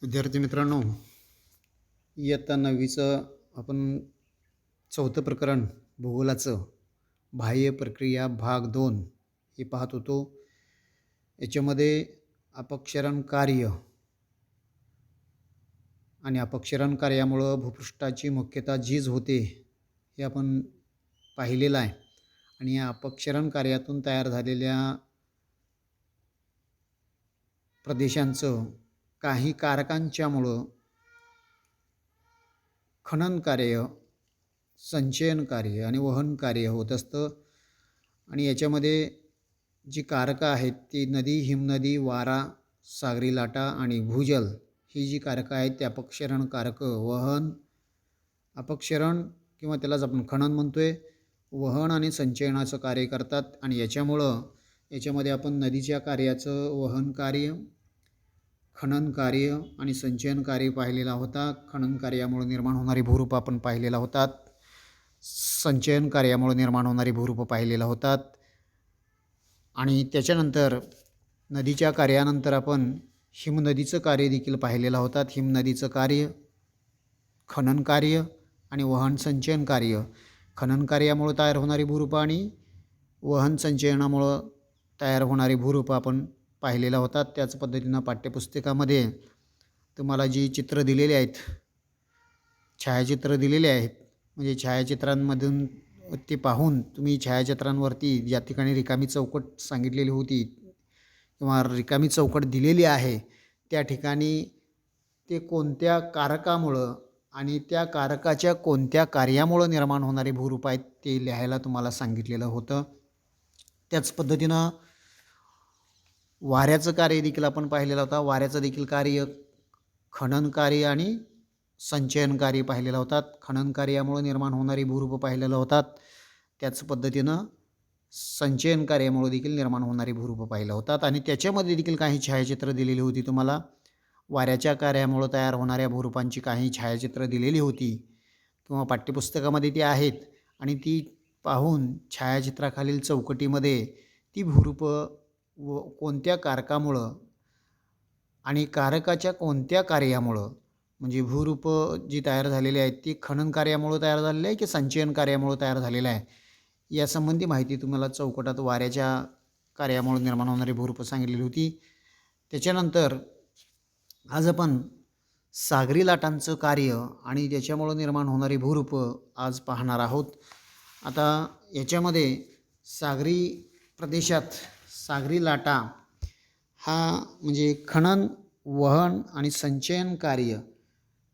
विद्यार्थी मित्रांनो, इयत्ता 9वीचं आपण चौथं प्रकरण भूगोलाचं बाह्य प्रक्रिया भाग 2 हे पाहत होतो. याच्यामध्ये अपक्षरण कार्य आणि अपक्षरण कार्यामुळं भूपृष्ठाची मुख्यतः झीज होते हे आपण पाहिलेलं आहे. आणि या अपक्षरण कार्यातून तयार झालेल्या प्रदेशांचं काही कारकांच्यामुळं खनन कार्य, संचयन कार्य आणि वहन कार्य होत असतं. आणि याच्यामध्ये जी कारकं आहेत ती नदी, हिमनदी, वारा, सागरी लाटा आणि भूजल ही जी कारकं आहेत ते अपक्षरण कारकं वहन, अपक्षरण किंवा त्यालाच आपण खनन म्हणतोय, वहन आणि संचयनाचं कार्य करतात. आणि याच्यामध्ये आपण नदीच्या कार्याचं वहन कार्य, खनन कार्य आणि संचयन कार्य पाहिलेला होता. खनन कार्यामुळे निर्माण होणारी भूरूप आपण पाहिलेला होतात. संचयन कार्यामुळे निर्माण होणारी भूरूप पाहिलेला होतात. आणि त्याच्यानंतर नदीच्या कार्यानंतर आपण हिमनदीचं कार्य देखील पाहिलेलं होतात. हिमनदीचं कार्य, खनन कार्य आणि वहन संचयन कार्य. खनन कार्यामुळे तयार होणारी भूरूप आणि वहन संचयनामुळं तयार होणारी भूरूप आपण पाहिलेला होतात. त्याच पद्धतीनं पाठ्यपुस्तकामध्ये तुम्हाला जी चित्र दिलेली आहेत, छायाचित्र दिलेले आहेत, म्हणजे छायाचित्रांमधून ते पाहून तुम्ही छायाचित्रांवरती ज्या ठिकाणी रिकामी चौकट सांगितलेली होती किंवा रिकामी चौकट दिलेली आहे त्या ठिकाणी ते कोणत्या कारकामुळं आणि त्या कारकाच्या कोणत्या कार्यामुळं निर्माण होणारे भूरूप आहेत ते लिहायला तुम्हाला सांगितलेलं होतं. त्याच पद्धतीनं वाऱ्याचं कार्य देखील आपण पाहिलेलं होतं. वाऱ्याचं देखील कार्य खनन कार्य आणि संचयन कार्य पाहिलेलं होतात. खनन कार्यामुळे निर्माण होणारी भूरूप पाहिलेलं होतात. त्याच पद्धतीनं संचयन कार्यामुळे देखील निर्माण होणारी भूरूप पाहिलं होतात. आणि त्याच्यामध्ये देखील काही छायाचित्र दिलेली होती तुम्हाला. वाऱ्याच्या कार्यामुळे तयार होणाऱ्या भूरूपांची काही छायाचित्र दिलेली होती किंवा पाठ्यपुस्तकामध्ये ती आहेत. आणि ती पाहून छायाचित्राखालील चौकटीमध्ये ती भूरूपं कोणत्या कारकामुळं आणि कारकाच्या कोणत्या कार्यामुळं, म्हणजे भूरूप जी तयार झालेली आहेत ती खनन कार्यामुळं तयार झालेली आहे की संचयन कार्यामुळं तयार झालेलं आहे यासंबंधी माहिती तुम्हाला चौकटात वाऱ्याच्या कार्यामुळे निर्माण होणारी भूरूप सांगितलेली होती. त्याच्यानंतर आज आपण सागरी लाटांचं कार्य आणि त्याच्यामुळं निर्माण होणारी भूरूप आज पाहणार आहोत. आता याच्यामध्ये सागरी प्रदेशात सागरी लाटा हा म्हणजे खनन, वहन आणि संचयन कार्य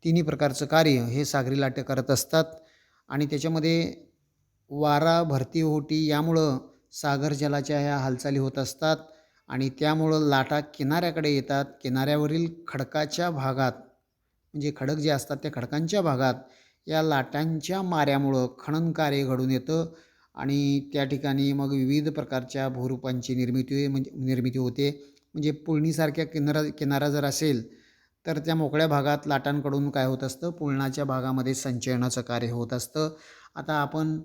तिन्ही प्रकारचं कार्य हे सागरी लाटे करत असतात. आणि त्याच्यामध्ये वारा, भरती, ओहोटी यामुळं सागर जलाच्या ह्या हालचाली होत असतात आणि त्यामुळं लाटा किनाऱ्याकडे येतात. किनाऱ्यावरील खडकाच्या भागात म्हणजे खडक जे असतात त्या खडकांच्या भागात या लाटांच्या माऱ्यामुळं खनन कार्य घडून येतं आणि त्या ठिकाणी मग विविध प्रकारच्या भूरूपांची निर्मिती होते. म्हणजे पुळणीसारख्या किनारा जर असेल तर त्या मोकळ्या भागात लाटांकडून काय होत असतं, पुळणाच्या भागामध्ये संचयनाचं कार्य होत असतं. आता आपण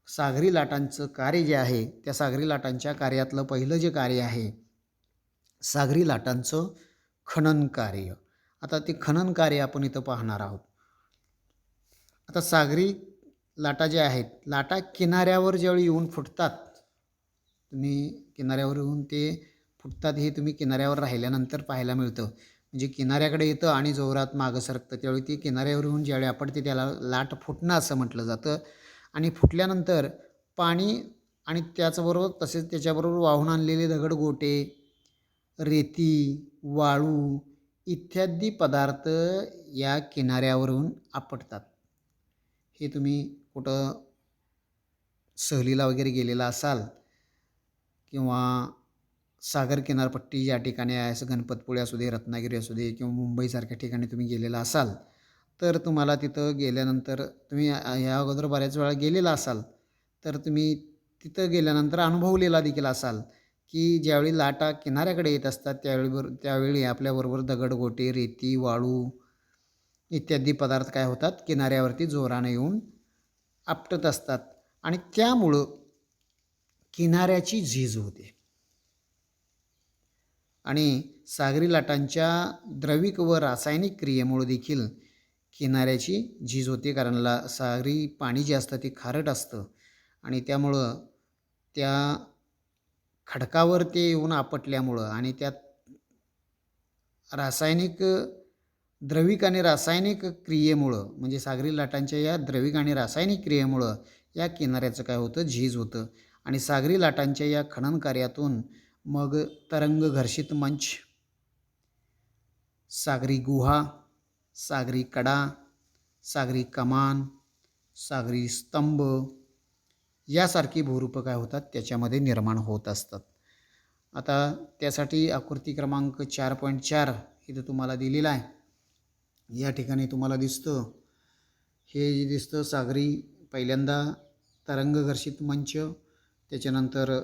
सागरी लाटांचं कार्य जे आहे त्या सागरी लाटांच्या कार्यातलं पहिलं जे कार्य आहे सागरी लाटांचं खनन कार्य. आता ते खनन कार्य आपण इथं पाहणार आहोत. आता सागरी लाटा ज्या आहेत, लाटा किनाऱ्यावर ज्यावेळी येऊन फुटतात, तुम्ही किनाऱ्यावर येऊन ते फुटतात हे तुम्ही किनाऱ्यावर राहिल्यानंतर पाहायला मिळतं. म्हणजे किनाऱ्याकडे येतं आणि जोरात मागं सरकतं त्यावेळी ती किनाऱ्यावर येऊन ज्यावेळी आपटते त्याला लाट फुटणं असं म्हटलं जातं. आणि फुटल्यानंतर पाणी आणि त्याचबरोबर तसेच त्याच्याबरोबर वाहून आणलेले दगडगोटे, रेती, वाळू इत्यादी पदार्थ या किनाऱ्यावरून आपटतात. हे तुम्ही कुठं सहलीला वगैरे गेलेला असाल किंवा सागर किनारपट्टी या ठिकाणी आहे, असं गणपतपुळे असू दे, रत्नागिरी असू दे किंवा मुंबईसारख्या ठिकाणी तुम्ही गेलेला असाल तर तुम्हाला तिथं गेल्यानंतर तुम्ही ह्या अगोदर बऱ्याच वेळा गेलेला असाल तर तुम्ही तिथं गेल्यानंतर अनुभवलेला देखील असाल की ज्यावेळी लाटा किनाऱ्याकडे येत असतात त्यावेळी आपल्याबरोबर दगडगोटे, रेती, वाळू इत्यादी पदार्थ काय होतात, किनाऱ्यावरती जोराने येऊन आपटत असतात आणि त्यामुळं किनाऱ्याची झीज होते. आणि सागरी लाटांच्या द्रविक व रासायनिक क्रियेमुळे देखील किनाऱ्याची झीज होते, कारण सागरी पाणी जे असतं ते खारट असतं आणि त्यामुळं त्या खडकावर ते येऊन आपटल्यामुळं आणि त्यात रासायनिक द्रविक आणि रासायनिक क्रियेमुळं, म्हणजे सागरी लाटांच्या या द्रविक आणि रासायनिक क्रियेमुळं या किनाऱ्याचं काय होतं, झीज होतं. आणि सागरी लाटांच्या या खनन कार्यातून मग तरंग घर्षित मंच, सागरी गुहा, सागरी कडा, सागरी कमान, सागरी स्तंभ यासारखी भूरूपं काय होतात, त्याच्यामध्ये निर्माण होत असतात. आता त्यासाठी आकृती क्रमांक 4.4 इथं तुम्हाला दिलेला आहे. या ठिकाणी तुम्हाला दिसतं, हे जे दिसतं सागरी, पहिल्यांदा तरंग घर्षित मंच, त्याच्यानंतर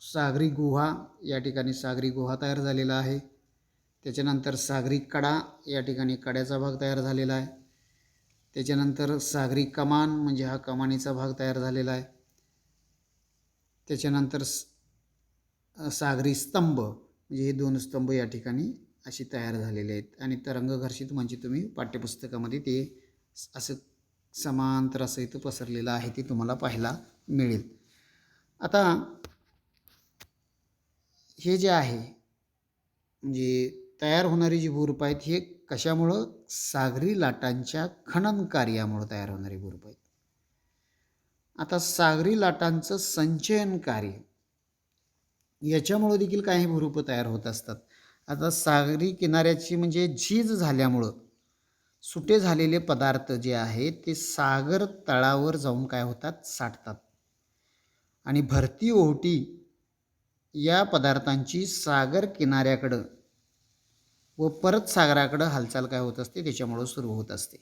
सागरी गुहा, या ठिकाणी सागरी गुहा तयार झालेला आहे. त्याच्यानंतर सागरी कडा, या ठिकाणी कड्याचा भाग तयार झालेला आहे. त्याच्यानंतर सागरी कमान, म्हणजे हा कमानीचा भाग तयार झालेला आहे. त्याच्यानंतर सागरी स्तंभ, म्हणजे हे 2 स्तंभ या ठिकाणी अशी तयार झालेले आहेत. आणि तरंग घर्षित म्हणजे तुम्ही पाठ्यपुस्तकामध्ये ते असं समांतर असं इथं पसरलेलं आहे, ते तुम्हाला पाहायला मिळेल. आता हे जे आहे, म्हणजे तयार होणारी जी भूरूपं आहेत, हे कशामुळं, सागरी लाटांच्या खनन कार्यामुळं तयार होणारी भूरूपं आहेत. आता सागरी लाटांचं संचयन कार्य, याच्यामुळं देखील काही भूरूपं तयार होत असतात. आता सागरी किनाऱ्याची म्हणजे झीज झाल्यामुळं सुटे झालेले पदार्थ जे आहेत ते सागर तळावर जाऊन काय होतात, साठतात आणि भरती ओहोटी या पदार्थांची सागर किनाऱ्याकडं व परत सागराकडं हालचाल काय होत असते, त्याच्यामुळं सुरू होत असते.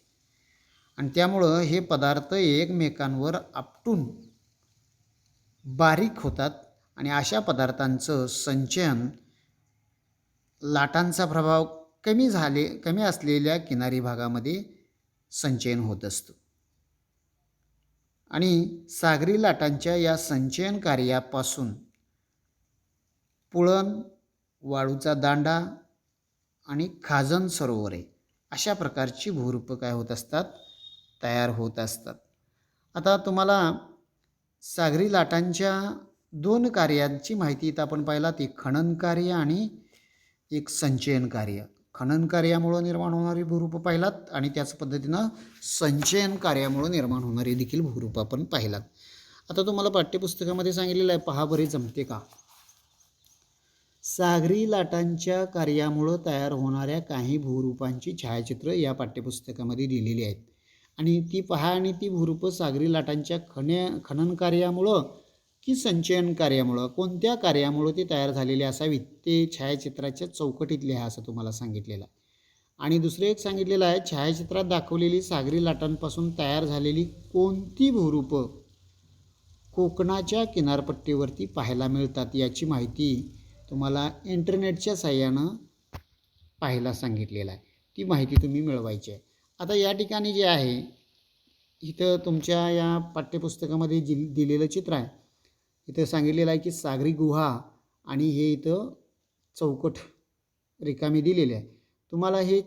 आणि त्यामुळं हे पदार्थ एकमेकांवर आपटून बारीक होतात आणि अशा पदार्थांचं संचयन लाटांचा प्रभाव कमी असलेल्या किनारी भागामध्ये संचयन होत असतं. आणि सागरी लाटांच्या या संचयन कार्यापासून पुळण, वाळूचा दांडा आणि खाजन सरोवरे अशा प्रकारची भूरूपं काय होत असतात, तयार होत असतात. आता तुम्हाला सागरी लाटांच्या 2 कार्यांची माहिती इथं आपण पाहिला, ती खनन कार्य आणि एक संचयन कार्य. खनन कार्यामुळं निर्माण होणारी भूरूपं पाहिलात आणि त्याच पद्धतीनं संचयन कार्यामुळं निर्माण होणारी देखील भूरूपं आपण पाहिलात. आता तुम्हाला पाठ्यपुस्तकामध्ये सांगितलेलं आहे, पहा बरे जमते का. सागरी लाटांच्या कार्यामुळं तयार होणाऱ्या काही भूरूपांची छायाचित्र या पाठ्यपुस्तकामध्ये दिलेली आहेत आणि ती पहा आणि ती भूरूपं सागरी लाटांच्या खनन कार्यामुळं की संचयन कार्यामुळं, कोणत्या कार्यामुळं ते तयार झालेले असावीत, ते छायाचित्राच्या चौकटीत लिहा असं तुम्हाला सांगितलेलं आहे. आणि दुसरं एक सांगितलेलं आहे, छायाचित्रात दाखवलेली सागरी लाटांपासून तयार झालेली कोणती भूरूपं कोकणाच्या किनारपट्टीवरती पाहायला मिळतात, याची माहिती तुम्हाला इंटरनेटच्या साहाय्यानं पाहायला सांगितलेलं आहे. ती माहिती तुम्ही मिळवायची आहे. आता या ठिकाणी जे आहे, इथं तुमच्या या पाठ्यपुस्तकामध्ये दिलेलं चित्र आहे, इथं सांगितलेलं आहे की सागरी गुहा आणि हे इथं चौकट रिकामी दिलेली आहे. तुम्हाला हे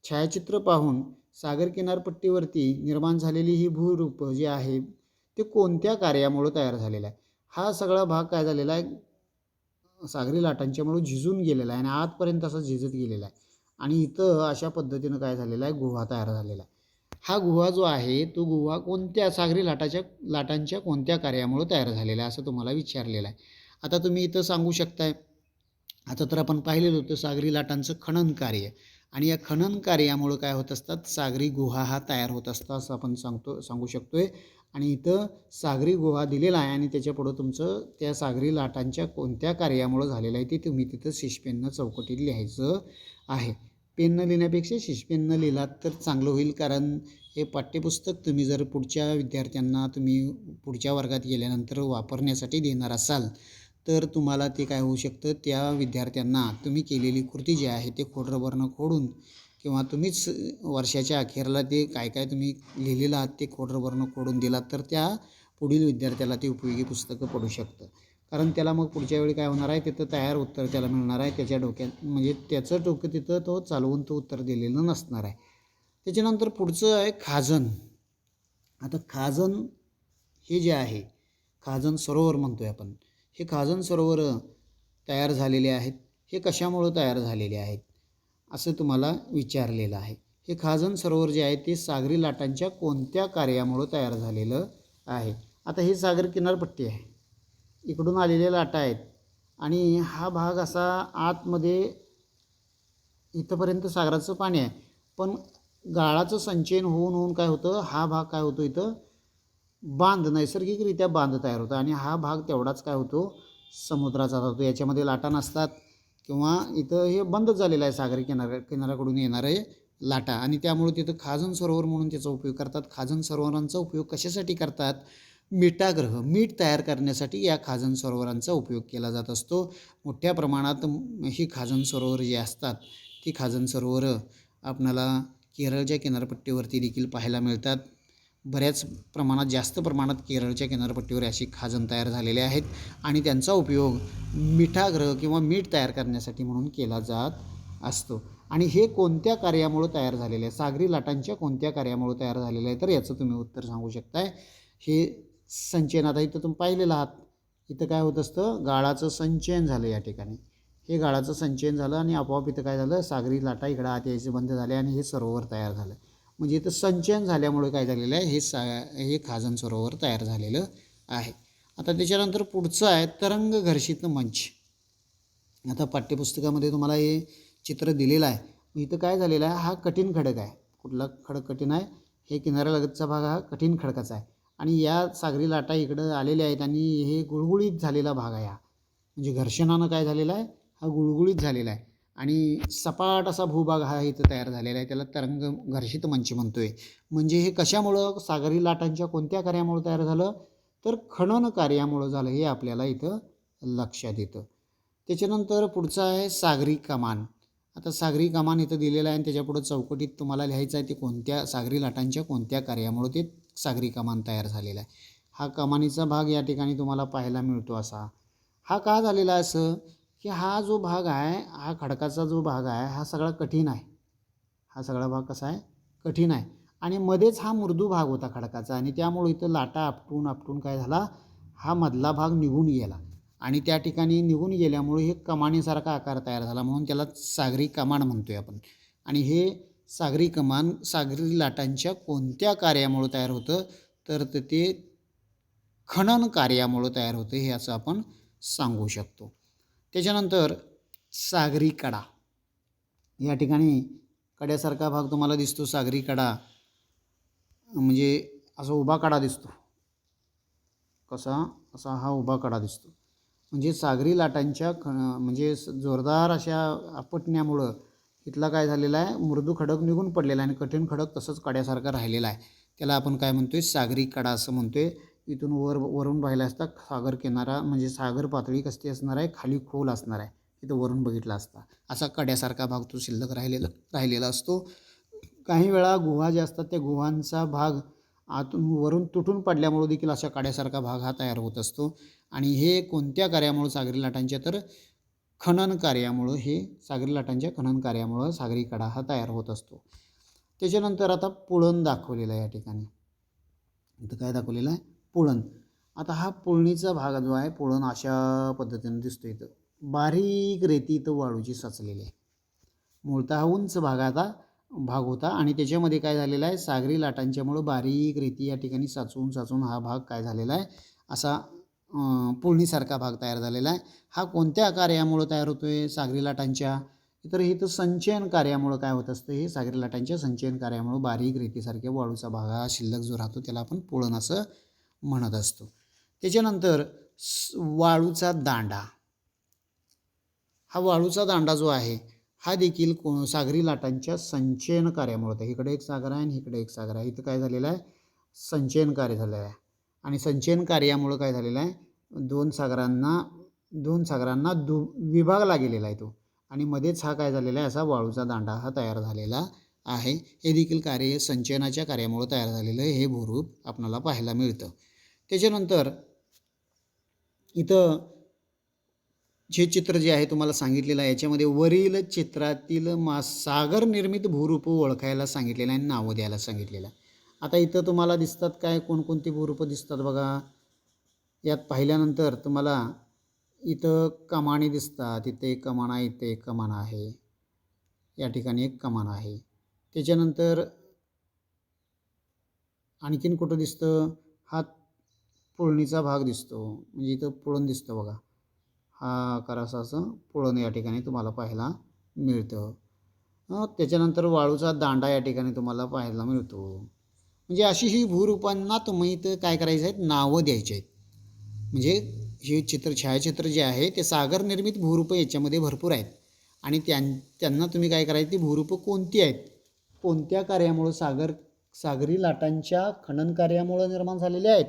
छायाचित्र पाहून सागर किनारपट्टीवरती निर्माण झालेली ही भूरूपं जे आहे ते कोणत्या कार्यामुळं तयार झालेलं आहे, हा सगळा भाग काय झालेला आहे, सागरी लाटांच्यामुळं झिजून गेलेला आहे आणि आतपर्यंत असं झिजत गेलेला आहे. आणि इथं अशा पद्धतीनं काय झालेलं आहे, गुहा तयार झालेला आहे. हा गुहा जो आहे तो गुहा कोणत्या सागरी लाटांच्या कोणत्या कार्यामुळं तयार झालेला आहे असं तुम्हाला विचारलेलं आहे. आता तुम्ही इथं सांगू शकताय, आता तर आपण पाहिलेलं होतं सागरी लाटांचं खनन कार्य, आणि या खनन कार्यामुळं काय होत असतात, सागरी गुहा हा तयार होत असतात असं आपण सांगू शकतोय. आणि इथं सागरी गुहा दिलेला आहे आणि त्याच्यापुढं तुमचं त्या सागरी लाटांच्या कोणत्या कार्यामुळं झालेलं आहे ते तुम्ही तिथं शिशपेननं चौकटीत लिहायचं आहे. पेननं लिहिण्यापेक्षा शिशपेननं लिहिलात तर चांगलं होईल, कारण हे पाठ्यपुस्तक तुम्ही जर पुढच्या विद्यार्थ्यांना तुम्ही पुढच्या वर्गात गेल्यानंतर वापरण्यासाठी देणार असाल तर तुम्हाला ते काय होऊ शकतं, त्या विद्यार्थ्यांना तुम्ही केलेली कृती जी आहे ते खोडरबरनं खोडून किंवा तुम्हीच वर्षाच्या अखेरला ते काय काय तुम्ही लिहिलेलं आहात ते खोडरबरनं खोडून दिलात तर त्या पुढील विद्यार्थ्याला ते उपयोगी पुस्तकं पडू शकतं. कारण त्याला मग पुढच्या वेळी काय होणार आहे, तिथं तयार उत्तर त्याला मिळणार आहे त्याच्या डोक्यात, म्हणजे त्याचं डोकं तिथं तो चालवून तो उत्तर दिलेलं नसणार आहे. त्याच्यानंतर पुढचं आहे खाजन. आता खाजन हे जे आहे, खाजन सरोवर म्हणतोय आपण, हे खाजन सरोवर तयार झालेले आहेत. हे कशामुळं तयार झालेले आहेत असं तुम्हाला विचारलेलं आहे. हे खाजन सरोवर जे आहे ते सागरी लाटांच्या कोणत्या कार्यामुळं तयार झालेलं आहे. आता ही सागर किनारपट्टी आहे, इकडून आलेल्या लाटा आहेत आणि हा भाग असा आतमध्ये इथंपर्यंत सागराचं पाणी आहे, पण गाळाचं संचयन होऊन होऊन काय होतं, हा भाग काय होतो, इथं बांध नैसर्गिकरित्या बांध तयार होतो आणि हा भाग तेवढाच काय होतो, समुद्राचा होतो. याच्यामध्ये लाटा नसतात किंवा इथं हे बंदच झालेलं आहे सागरी किनाऱ्याकडून येणारे लाटा, आणि त्यामुळे तिथं खाजन सरोवर म्हणून त्याचा उपयोग करतात. खाजन सरोवरांचा उपयोग कशासाठी करतात, मिठाग्रह मीठ तयार करण्यासाठी या खाजन सरोवरांचा उपयोग केला जात असतो. मोठ्या प्रमाणात ही खाजन सरोवर जी असतात ती खाजन सरोवरं आपणाला केरळच्या किनारपट्टीवरती देखील पाहायला मिळतात. बऱ्याच प्रमाणात, जास्त प्रमाणात केरळच्या किनारपट्टीवर अशी खाजन तयार झालेले आहेत आणि त्यांचा उपयोग मिठाग्रह किंवा मीठ तयार करण्यासाठी म्हणून केला जात असतो. आणि हे कोणत्या कार्यामुळे तयार झालेले आहे, सागरी लाटांच्या कोणत्या कार्यामुळे तयार झालेलं आहे, तर याचं तुम्ही उत्तर सांगू शकताय. हे संचयन, आता इथं तुम्ही पाहिलेलं आहात, इथं काय होत असतं, गाळाचं संचयन झालं या ठिकाणी. हे गाळाचं संचयन झालं आणि आपोआप इथं काय झालं, सागरी लाटा इकडं आत यायचे बंद झाले आणि हे सरोवर तयार झालं. म्हणजे इथं संचयन झाल्यामुळे काय झालेलं आहे, हे खाजन सरोवर तयार झालेलं आहे. आता त्याच्यानंतर पुढचं आहे तरंग घर्षित मंच. आता पाठ्यपुस्तकामध्ये तुम्हाला हे चित्र दिलेलं आहे. इथं काय झालेलं आहे, हा कठीण खडक आहे. कुठला खडक कठीण आहे, हे किनाऱ्यालगतचा भाग हा कठीण खडकाचा आहे आणि या सागरी लाटा इकडं आलेल्या आहेत आणि हे गुळगुळीत झालेला भाग आहे हा, म्हणजे घर्षणानं काय झालेला आहे, हा गुळगुळीत झालेला आहे आणि सपाट असा भूभाग हा इथं तयार झालेला आहे. त्याला तरंग घर्षित मंच म्हणतोय. म्हणजे हे कशामुळं, सागरी लाटांच्या कोणत्या कार्यामुळं तयार झालं, तर खनन कार्यामुळं झालं, हे आपल्याला इथं लक्षात येतं. त्याच्यानंतर पुढचं आहे सागरी कमान. आता सागरी कमान इथं दिलेलं आहे आणि त्याच्यापुढं चौकटीत तुम्हाला लिहायचं आहे ते कोणत्या सागरी लाटांच्या कोणत्या कार्यामुळे ते सागरी कमान तयार झालेला आहे. हा कमानीचा भाग या ठिकाणी तुम्हाला पाहायला मिळतो असा. हा का झालेला आहे असं, की हा जो भाग आहे, हा खडकाचा जो भाग आहे, हा सगळा कठीण आहे. हा सगळा भाग कसा आहे, कठीण आहे आणि मध्येच हा मृदू भाग होता खडकाचा आणि त्यामुळे इथं लाटा आपटून आपटून काय झाला, हा मधला भाग निघून गेला आणि त्या ठिकाणी निघून गेल्यामुळे हे कमानीसारखा आकार तयार झाला, म्हणून त्याला सागरी कमान म्हणतोय आपण. आणि हे सागरी कमान सागरी लाटांच्या कोणत्या कार्यामुळे तयार होतं, तर ते खनन कार्यामुळे तयार होतं, हे असं आपण सांगू शकतो. त्याच्यानंतर सागरी कडा. या ठिकाणी कड्यासारखा भाग तुम्हाला दिसतो, सागरी कडा म्हणजे असा उभा कडा दिसतो, कसा, असा हा उभा कडा दिसतो. म्हणजे सागरी लाटांच्या म्हणजे जोरदार अशा आपटण्यामुळं इथला काय झालेला आहे, मृदू खडक निघून पडलेला आहे आणि कठीण खडक तसंच कड्यासारखा राहिलेला आहे. त्याला आपण काय म्हणतोय, सागरी कडा असं म्हणतोय. इथून वरून पाहिलं असता सागर किनारा म्हणजे सागर पातळी कशी असणार आहे, खाली खोल असणार आहे, इथं वरून बघितला असता असा कड्यासारखा भाग तो शिल्लक राहिलेला असतो. काही वेळा गुहा ज्या असतात त्या गुहांचा भाग आतून वरून तुटून पडल्यामुळे देखील अशा कड्यासारखा भाग हा तयार होत असतो आणि हे कोणत्या कार्यामुळे, सागरी लाटांच्या, तर खनन कार्यामुळं, हे सागरी लाटांच्या खनन कार्यामुळं सागरी कडा हा तयार होत असतो. त्याच्यानंतर आता पुळण दाखवलेला आहे या ठिकाणी. इथं काय दाखवलेलं आहे, पुळण. आता हा पुळणीचा भाग जो आहे, पुळण अशा पद्धतीने दिसतो. इथं बारीक रेती इथं वाळूची साचलेली आहे. मूळतः उंच भाग होता आणि त्याच्यामध्ये काय झालेलं आहे, सागरी लाटांच्यामुळं बारीक रेती या ठिकाणी साचून साचून हा भाग काय झालेला आहे, असा पुळणीसारखा भाग तयार झालेला आहे. हा कोणत्या कार्यामुळं तयार होतो आहे, सागरी लाटांच्या, तर इथं संचयन कार्यामुळं काय होत असतं, हे सागरी लाटांच्या संचयन कार्यामुळं बारीक रेतीसारख्या वाळूचा भाग हा शिल्लक जो राहतो त्याला आपण पुळण असं म्हणत असतो. त्याच्यानंतर वाळूचा दांडा. हा वाळूचा दांडा जो आहे हा देखील सागरी लाटांच्या संचयन कार्यामुळे होतं. इकडे एक सागर आहे आणि इकडे एक सागर आहे. इथं काय झालेलं आहे, संचयन कार्य झालेलं आहे आणि संचयन कार्यामुळं काय झालेलं आहे, दोन सागरांना विभागला गेलेला आहे तो आणि मध्येच हा काय झालेला आहे, असा वाळूचा दांडा हा तयार झालेला आहे. हे देखील कार्य संचयनाच्या कार्यामुळे तयार झालेलं हे भूरूप आपल्याला पाहायला मिळतं. त्याच्यानंतर इथं हे चित्र जे आहे तुम्हाला सांगितलेलं आहे याच्यामध्ये वरील चित्रातील सागर निर्मित भूरूप ओळखायला सांगितलेलं आहे आणि नावं द्यायला सांगितलेलं आहे. आता इथं तुम्हाला दिसतात काय कोणकोणती भूरूपं दिसतात बघा. यात पाहिल्यानंतर तुम्हाला इथं कमानी दिसतात. इथे एक कमान आहे, इथे एक कमान आहे, या ठिकाणी एक कमान आहे. त्याच्यानंतर आणखीन कुठं दिसतं, हा पुळणीचा भाग दिसतो, म्हणजे इथं पुळण दिसतं बघा. हा आकार असं पुळण या ठिकाणी तुम्हाला पाहायला मिळतं. त्याच्यानंतर वाळूचा दांडा या ठिकाणी तुम्हाला पाहायला मिळतो. म्हणजे अशी ही भूरूपांना तुम्ही इथं काय करायचं आहेत, नावं द्यायची आहेत. म्हणजे हे छायाचित्र जे आहे ते सागर निर्मित भूरूपं याच्यामध्ये भरपूर आहेत आणि त्यांना तुम्ही काय करायचं, ती भूरूपं कोणती आहेत, कोणत्या कार्यामुळं सागरी लाटांच्या खनन कार्यामुळं निर्माण झालेले आहेत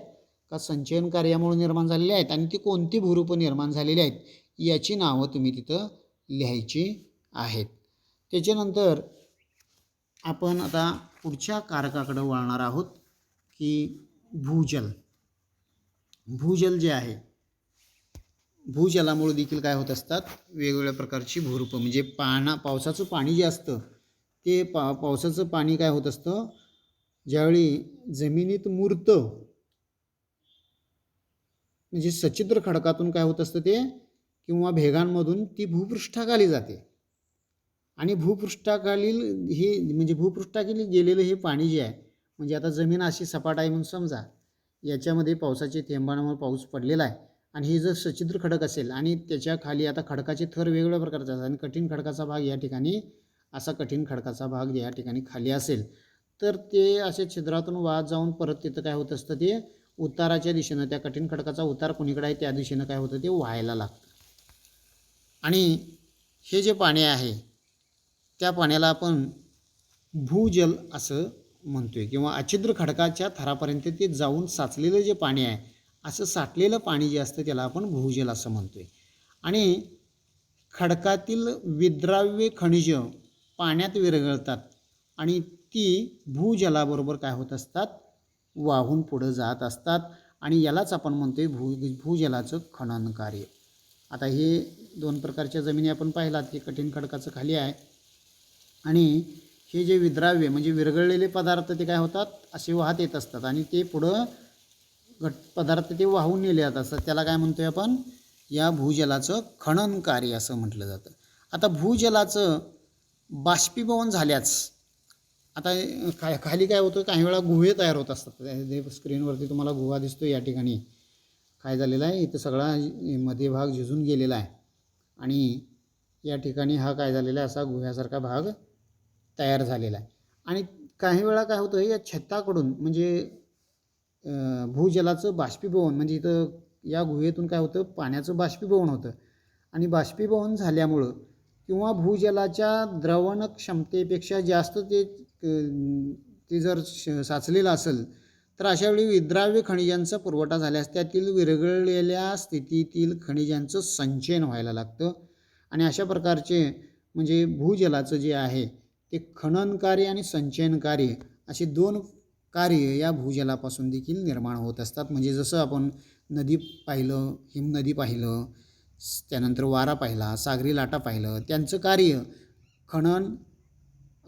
का संचयन कार्यामुळे निर्माण झालेले आहेत आणि ती कोणती भूरूपं निर्माण झालेली आहेत याची नावं तुम्ही तिथं लिहायची आहेत. त्याच्यानंतर आपण आता पुढच्या कारकाकडे वळणार आहोत की भूजल. भूजल जे आहे, भूजलामुळे देखील काय होत असतात, वेगवेगळ्या प्रकारची भूरूपं. म्हणजे पावसाचं पाणी जे असतं ते पावसाचं पाणी काय होत असतं, ज्यावेळी जमिनीत मुरतं म्हणजे सच्छिद्र खडकातून काय होत असतं ते, किंवा भेगांमधून ती भूपृष्ठाखाली जाते आणि भूपृष्ठाखालील हे म्हणजे भूपृष्ठाखाली गेलेलं हे पाणी जे आहे, म्हणजे आता जमीन अशी सपाट आहे म्हणून समजा, याच्यामध्ये पावसाचे थेंबांमुळे पाऊस पडलेला आहे आणि हे जर सच्छिद्र खडक असेल आणि त्याच्या खाली आता खडकाचे थर वेगवेगळ्या प्रकारचे असतात आणि कठीण खडकाचा भाग या ठिकाणी, असा कठीण खडकाचा भाग या ठिकाणी खाली असेल तर ते असे छिद्रातून वाहत जाऊन परत तिथं काय होत असतं, ते उताराच्या दिशेनं, त्या कठीण खडकाचा उतार कोणीकडे आहे त्या दिशेनं काय होतं, ते व्हायला लागतं. आणि हे जे पाणी आहे त्या पाण्याला आपण भूजल असं म्हणतोय, किंवा अछिद्र खडकाच्या थरापर्यंत ते जाऊन साचलेलं जे पाणी आहे, असं साठलेलं पाणी जे असतं त्याला आपण भूजल असं म्हणतोय. आणि खडकातील विद्राव्य खनिज पाण्यात विरघळतात आणि ती भूजलाबरोबर काय होत असतात, वाहून पुढं जात असतात आणि यालाच आपण म्हणतोय भूजलाचं खनन कार्य. आता हे दोन प्रकारच्या जमिनी आपण पाहिलात की कठीण खडकाचं खाली आहे आणि हे जे विद्राव्य म्हणजे विरघळलेले पदार्थ ते काय होतात, असे वाहत येत असतात आणि ते पुढं पदार्थ ते वाहून नेले जात असतात. त्याला काय म्हणतोय आपण, या भूजलाचं खनन कार्य असं म्हटलं जातं. आता भूजलाचं बाष्पीभवन झाल्यास आता खाली काय होतं, काही वेळा गुहे तयार होत असतात. स्क्रीनवरती तुम्हाला गुहा दिसतो, या ठिकाणी काय झालेलं आहे, इथं सगळा मध्ये भाग झिजून गेलेला आहे आणि या ठिकाणी हा काय झालेला आहे, असा गुह्यासारखा भाग तयार झालेला आहे. आणि काही वेळा काय होतं, या छताकडून म्हणजे भूजलाचं बाष्पीभवन, म्हणजे इथं या गुहेतून काय होतं, पाण्याचं बाष्पीभवन होतं आणि बाष्पीभवन झाल्यामुळं किंवा भूजलाच्या द्रवण क्षमतेपेक्षा जास्त ते जर साचलेलं असेल तर अशावेळी विद्राव्य खनिजांचा पुरवठा झाल्यास त्यातील विरघळलेल्या स्थितीतील खनिजांचं संचयन व्हायला लागतं आणि अशा प्रकारचे म्हणजे भूजलाचं जे आहे ते खनन कार्य आणि संचयन कार्य असे दोन कार्य या भूजलापासून देखील निर्माण होत असतात. म्हणजे जसं आपण नदी पाहिलं, हिमनदी पाहिलं, त्यानंतर वारा पाहिला, सागरी लाटा पाहिलं, त्यांचं कार्य खनन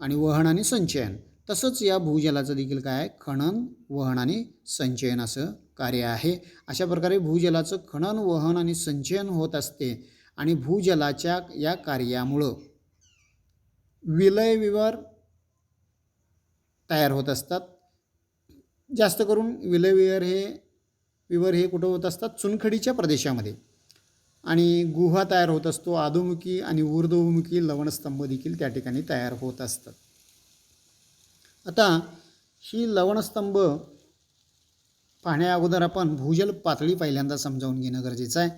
आणि वहन आणि संचयन, तसंच या भूजलाचं देखील काय आहे, खनन, वहन आणि संचयन असं कार्य आहे. अशा प्रकारे भूजलाचं खनन, वहन आणि संचयन होत असते आणि भूजलाच्या या कार्यामुळं विलयविवर तयार होत असतात. जास्त करून विलयविवर हे कुठं होत असतात, चुनखडीच्या प्रदेशामध्ये, आणि गुहा तयार होत असतो. अधोमुखी आणि ऊर्ध्वमुखी लवणस्तंभ देखील त्या ठिकाणी तयार होत असतात. आता ही लवणस्तंभ पाहण्या अगोदर आपण भूजल पातळी पहिल्यांदा समजावून घेणं गरजेचं आहे.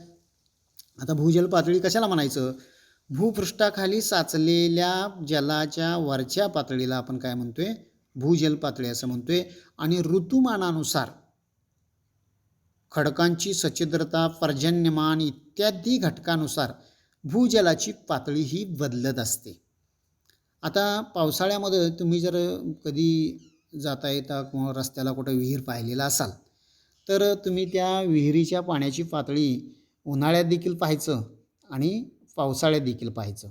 आता भूजल पातळी कशाला म्हणायचं, भूपृष्ठाखाली साचलेल्या जलाच्या वरच्या पातळीला आपण काय म्हणतोय, भूजल पातळी असं म्हणतोय. आणि ऋतुमानानुसार खडकांची सच्छिद्रता, पर्जन्यमान इत्यादी घटकानुसार भूजलाची पातळी ही बदलत असते. आता पावसाळ्यामध्ये तुम्ही जर कधी जाता येता किंवा रस्त्याला कुठं विहीर पाहिलेला असाल तर तुम्ही त्या विहिरीच्या पाण्याची पातळी उन्हाळ्यात देखील पाहायचं आणि पावसाळ्यात देखील पाहायचं.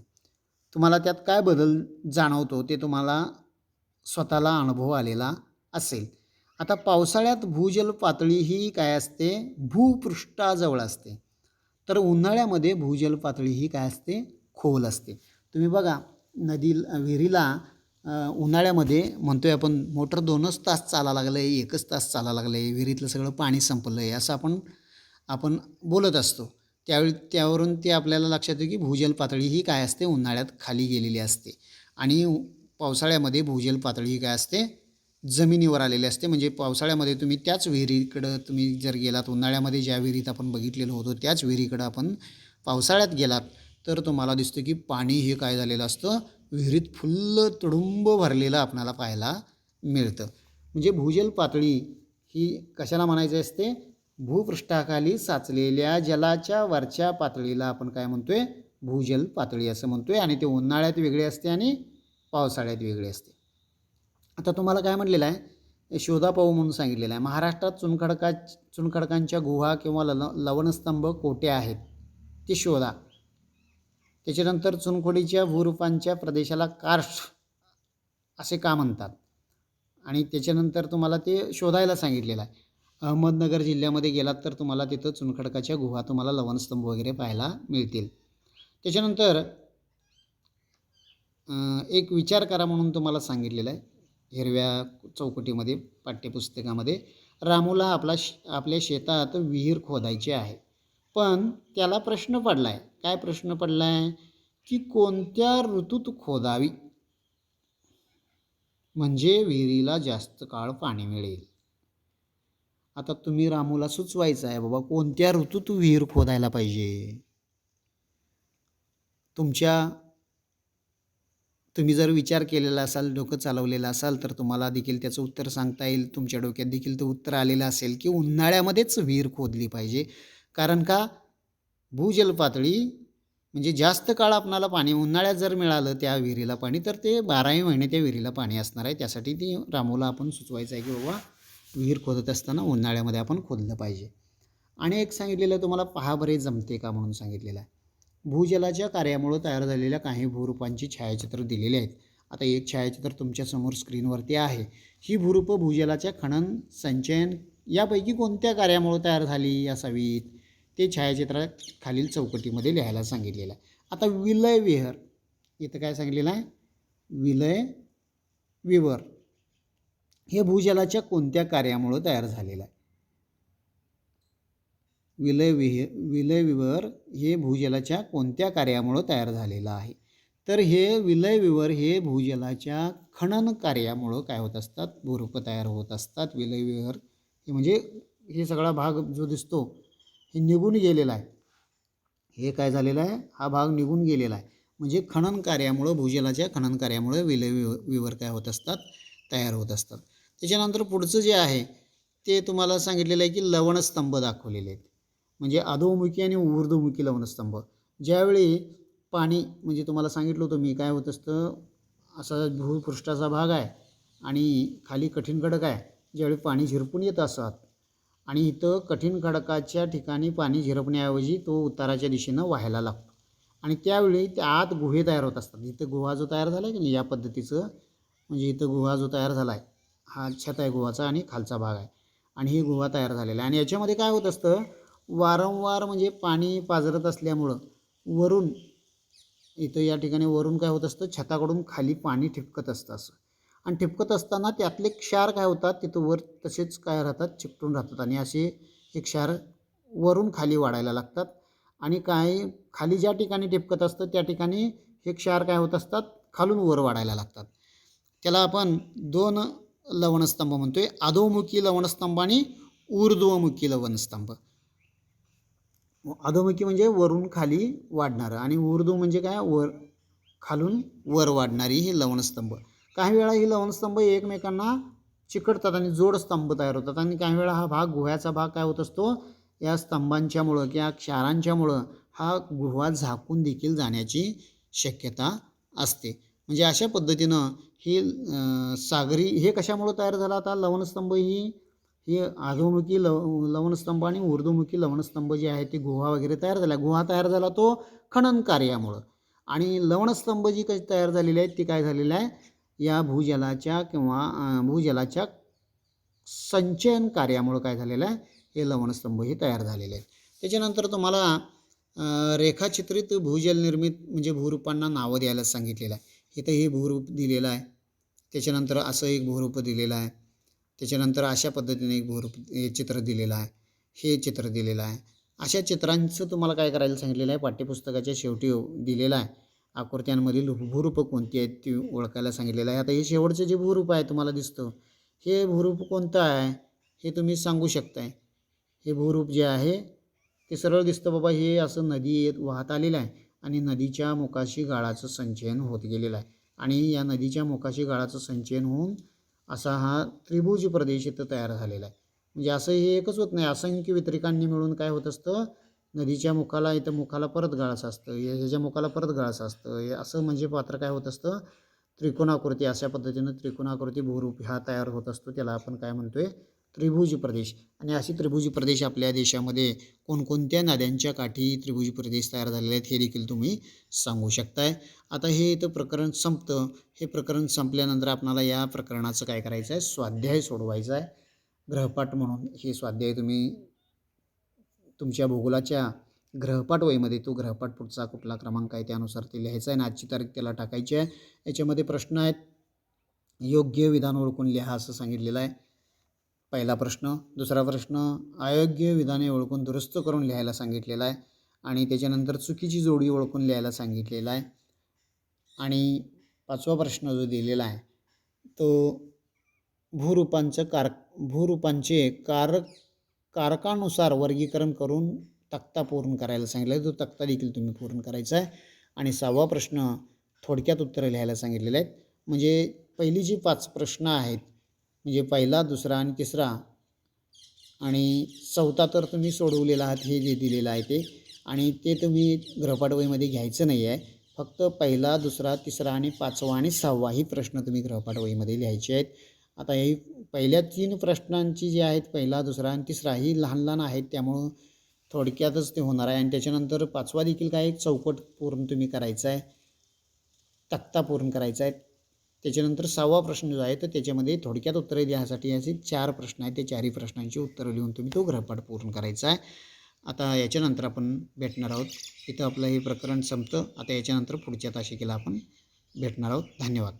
तुम्हाला त्यात काय बदल जाणवतो ते तुम्हाला स्वतःला अनुभव आलेला असेल. आता पावसाळ्यात भूजल पातळी ही काय असते, भूपृष्ठाजवळ असते. तर उन्हाळ्यामध्ये भूजल पातळी ही काय असते, खोल असते. तुम्ही बघा विहिरीला उन्हाळ्यामध्ये म्हणतोय आपण मोटर 2च तास चालायला लागलं आहे, 1च तास चालायला लागलं आहे, विहिरीतलं सगळं पाणी संपलं आहे, असं आपण आपण बोलत असतो. त्यावरून ते आपल्याला लक्षात येतं की भूजल पातळी ही काय असते, उन्हाळ्यात खाली गेलेली असते. आणि पावसाळ्यामध्ये भूजल पातळी ही काय असते, जमिनीवर आलेली असते. म्हणजे पावसाळ्यामध्ये तुम्ही त्याच विहिरीकडं तुम्ही जर गेलात, उन्हाळ्यामध्ये ज्या विहिरीत आपण बघितलेलं होतं त्याच विहिरीकडं आपण पावसाळ्यात गेलात तर तुम्हाला दिसतं की पाणी हे काय झालेलं असतं, विहिरीत फुल्ल तुडुंब भरलेलं आपणाला पाहायला मिळतं. म्हणजे भूजल पातळी ही कशाला म्हणायची असते, भूपृष्ठाखाली साचलेल्या जलाच्या वरच्या पातळीला आपण काय म्हणतोय, भूजल पातळी असं म्हणतोय. आणि ते उन्हाळ्यात वेगळी असते आणि पावसाळ्यात वेगळी असते. आता तुम्हाला काय म्हटलेलं आहे, शोधा पाहू म्हणून सांगितलेलं आहे. महाराष्ट्रात चुनखडकांच्या गुहा किंवा लवणस्तंभ कोठे आहेत ते शोधा. त्याच्यानंतर चुनखडीच्या भूरूपांच्या प्रदेशाला कार्स्ट असे का म्हणतात, आणि त्याच्यानंतर तुम्हाला ते शोधायला सांगितलेलं आहे. अहमदनगर जिल्ह्यामध्ये गेलात तर तुम्हाला तिथं चुनखडकाच्या गुहा, तुम्हाला लवणस्तंभ वगैरे पाहायला मिळतील. त्याच्यानंतर एक विचार करा म्हणून तुम्हाला सांगितलेलं आहे हिरव्या चौकटीमध्ये पाठ्यपुस्तकामध्ये. रामूला आपल्या शेतात विहीर खोदायची आहे, पण त्याला प्रश्न पडला आहे. काय प्रश्न पडला आहे की कोणत्या ऋतूत खोदावी म्हणजे विहिरीला जास्त काळ पाणी मिळेल. आता तुम्ही रामूला सुचवायचं आहे, बाबा कोणत्या ऋतूत विहीर खोदायला पाहिजे. तुम्ही जर विचार केलेला असाल, डोकं चालवलेलं असाल तर तुम्हाला देखील त्याचं उत्तर सांगता येईल. तुमच्या डोक्यात देखील ते उत्तर आलेलं असेल की उन्हाळ्यामध्येच विहीर खोदली पाहिजे. कारण का, भूजल पातळी म्हणजे जास्त काळ आपणाला पाणी उन्हाळ्यात जर मिळालं त्या विहिरीला पाणी, तर ते 12ही महिने त्या विहिरीला पाणी असणार आहे. त्यासाठी ती रामूला आपण सुचवायचं आहे की बाबा विहीर खोदत असताना उन्हाळ्यामध्ये आपण खोदलं पाहिजे. आणि एक सांगितलेलं आहे तुम्हाला, पहा बरे जमते का म्हणून सांगितलेलं आहे. भूजलाच्या कार्यामुळे तयार झालेल्या काही भूरूपांची छायाचित्र दिलेली आहेत. आता एक छायाचित्र तुमच्यासमोर स्क्रीनवरती आहे. ही भूरूपं भूजलाच्या खनन, संचयन यापैकी कोणत्या कार्यामुळे तयार झाली असावीत, ते छायाचित्र खालील चौकटीमध्ये लिहायला सांगितलेलं आहे. आता विलय विहार, इथं काय सांगितलेलं आहे, विलय विवर हे भूजलाच्या कोणत्या कार्यामुळे तयार झालेलं आहे. विलय विवर हे भूजलाच्या कोणत्या कार्यामुळे तयार झालेलं आहे. तर हे विलय विवर हे भूजलाच्या खनन कार्यामुळं काय होत असतात, भूरूपं तयार होत असतात. विलय विवर हे म्हणजे हे सगळा भाग जो दिसतो हे निघून गेलेला आहे. हे काय झालेलं आहे, हा भाग निघून गेलेला आहे. म्हणजे खनन कार्यामुळं, भूजलाच्या खनन कार्यामुळे विलय विवर काय होत असतात, तयार होत असतात. त्याच्यानंतर पुढचं जे आहे ते तुम्हाला सांगितलेलं आहे की लवणस्तंभ दाखवलेले आहेत. म्हणजे अधोमुखी आणि ऊर्ध्वमुखी लवणस्तंभ. ज्यावेळी पाणी, म्हणजे तुम्हाला सांगितलं होतं मी, काय होत असतं, असा भूपृष्ठाचा भाग आहे आणि खाली कठीण खडक आहे. ज्यावेळी पाणी झिरपून येत असतात आणि इथं कठीण खडकाच्या ठिकाणी पाणी झिरपण्याऐवजी तो उताराच्या दिशेनं व्हायला लागतो आणि त्यावेळी त्या आत गुहे तयार होत असतात. इथं गुहा जो तयार झाला आहे की नाही या पद्धतीचं, म्हणजे इथं गुहा जो तयार झाला आहे, हा छत आहे गुहाचा आणि खालचा भाग आहे आणि ही गुहा तयार झालेला आहे. आणि याच्यामध्ये काय होत असतं, वारंवार म्हणजे पाणी पाझरत असल्यामुळं वरून इथं या ठिकाणी वरून काय होत असतं, छताकडून खाली पाणी ठिपकत असतं असं. आणि ठिपकत असताना त्यातले क्षार काय होतात, तिथं वर तसेच काय राहतात, चिकटून राहतात आणि असे हे क्षार वरून खाली वाढायला लागतात. आणि काही खाली ज्या ठिकाणी ठिपकत असतं त्या ठिकाणी हे क्षार काय होत असतात, खालून वर वाढायला लागतात. त्याला आपण 2 लवणस्तंभ म्हणतोय, अधोमुखी लवणस्तंभ आणि ऊर्ध्वमुखी लवणस्तंभ. अधोमुखी म्हणजे वरून खाली वाढणारं आणि ऊर्ध्व म्हणजे काय, खालून वर वाढणारी ही लवणस्तंभ. काही वेळा ही लवणस्तंभ एकमेकांना चिकटतात आणि जोड स्तंभ तयार होतात. आणि काही वेळा हा भाग, गुह्याचा भाग काय होत असतो, या स्तंभांच्यामुळं किंवा क्षारांच्यामुळं हा गुहा झाकून देखील जाण्याची शक्यता असते. म्हणजे अशा पद्धतीनं ही सागरी, हे कशामुळं तयार झाला, आता लवणस्तंभ ही हे अधोमुखी लवणस्तंभ आणि ऊर्ध्वमुखी लवणस्तंभ जे आहे ते गुहा वगैरे तयार झाल्या. गुहा तयार झाला तो खनन कार्यामुळं, आणि लवणस्तंभ जी काही तयार झालेली आहेत ती काय झालेलं आहे, या भूजलाच्या किंवा भूजलाच्या संचयन कार्यामुळं काय झालेलं आहे, हे लवणस्तंभ हे तयार झालेले आहेत. त्याच्यानंतर तुम्हाला रेखाचित्रित भूजल निर्मित म्हणजे भूरूपांना नावं द्यायला सांगितलेलं आहे. इथं हे भूरूप दिलेलं आहे, त्याच्यानंतर असं एक भूरूप दिलेलं आहे, त्याच्यानंतर अशा पद्धतीने एक भूरूप हे चित्र दिलेलं आहे, हे चित्र दिलेलं आहे. अशा चित्रांचं तुम्हाला काय करायला सांगितलेलं आहे, पाठ्यपुस्तकाच्या शेवटी दिलेलं आहे. आकृत्यांमधील भूरूप कोणती आहेत ती ओळखायला सांगितलेलं आहे. आता हे शेवटचं जे भूरूप आहे तुम्हाला दिसतं, हे भूरूप कोणतं आहे हे तुम्ही सांगू शकताय. हे भूरूप जे आहे ते सरळ दिसतं बाबा, हे असं नदी वाहत आलेलं आहे आणि नदीच्या मुखाशी गाळाचं संचयन होत गेलेलं आहे, आणि या नदीच्या मुखाशी गाळाचं संचयन होऊन असा हा त्रिभुज प्रदेश इथं तयार झालेला आहे. म्हणजे असं हे एकच होत नाही, असंख्य वितरिकांनी मिळून काय होत असतं, नदीच्या मुखाला इथं मुखाला परत गाळाचं असतं, ह्याच्या मुखाला परत गाळाचं असतं, हे असं म्हणजे पात्र काय होत असतं, त्रिकोणाकृती, अशा पद्धतीनं त्रिकोणाकृती भूरूप हा तयार होत असतो. त्याला आपण काय म्हणतोय, त्रिभुज प्रदेश. आणि अशी त्रिभुज प्रदेश आपल्या देशामध्ये कोणकोणत्या नद्यांच्या काठी त्रिभुज प्रदेश तयार झालेले आहेत हे देखील तुम्ही सांगू शकताय. आता हे इथं प्रकरण संपतं. हे प्रकरण संपल्यानंतर आपल्याला या प्रकरणाचं काय करायचं आहे, स्वाध्याय सोडवायचा आहे गृहपाठ म्हणून. हे स्वाध्याय तुम्ही तुमच्या भूगोलाच्या गृहपाठ वहीमध्ये, तो गृहपाठ पुढचा कुठला क्रमांक आहे त्यानुसार ते लिहायचं आहे आणि आजची तारीख त्याला टाकायची आहे. याच्यामध्ये प्रश्न आहेत, योग्य विधान ओळखून लिहा असं सांगितलेलं आहे, पहिला प्रश्न. दुसरा प्रश्न, अयोग्य विधाने ओळखून दुरुस्त करून लिहायला सांगितलेला आहे, आणि त्याच्यानंतर चुकीची जोडी ओळखून लिहायला सांगितलेला आहे. आणि पाचवा प्रश्न जो दिलेला आहे तो भूरूपांचे कारकानुसार वर्गीकरण करून तक्ता पूर्ण करायला सांगितलं आहे, तो तक्ता देखील तुम्ही पूर्ण करायचा आहे. आणि सहावा प्रश्न थोडक्यात उत्तरं लिहायला सांगितलेले आहेत. म्हणजे पहिली जी 5 प्रश्न आहेत, म्हणजे पहिला, दुसरा आणि तिसरा आणि चौथा तर तुम्ही सोडवलेला आहात, हे जे दिलेलं आहे ते, आणि ते तुम्ही गृहपाठ वहीमध्ये घ्यायचं नाही आहे. फक्त पहिला, दुसरा, तिसरा आणि 5वा आणि 6वा ही प्रश्न तुम्ही गृहपाठ वहीमध्ये लिहायचे आहेत. आता ही पहिल्या 3 प्रश्नांची जी आहेत, पहिला, दुसरा आणि तिसरा, ही लहान लहान आहेत, त्यामुळं थोडक्यातच ते होणार आहे. आणि त्याच्यानंतर 5वा देखील काय, एक चौकट पूर्ण तुम्ही करायचा आहे, तक्ता पूर्ण करायचा आहे. त्याच्यानंतर 6वा प्रश्न जो आहे तर त्याच्यामध्ये थोडक्यात उत्तरे द्यासाठी असे 4 प्रश्न आहेत, ते 4ही प्रश्नांची उत्तरं लिहून तुम्ही तो गृहपाठ पूर्ण करायचा आहे. आता याच्यानंतर आपण भेटणार आहोत. इथं आपलं हे प्रकरण संपतं. आता याच्यानंतर पुढच्या तासिकेला आपण भेटणार आहोत. धन्यवाद.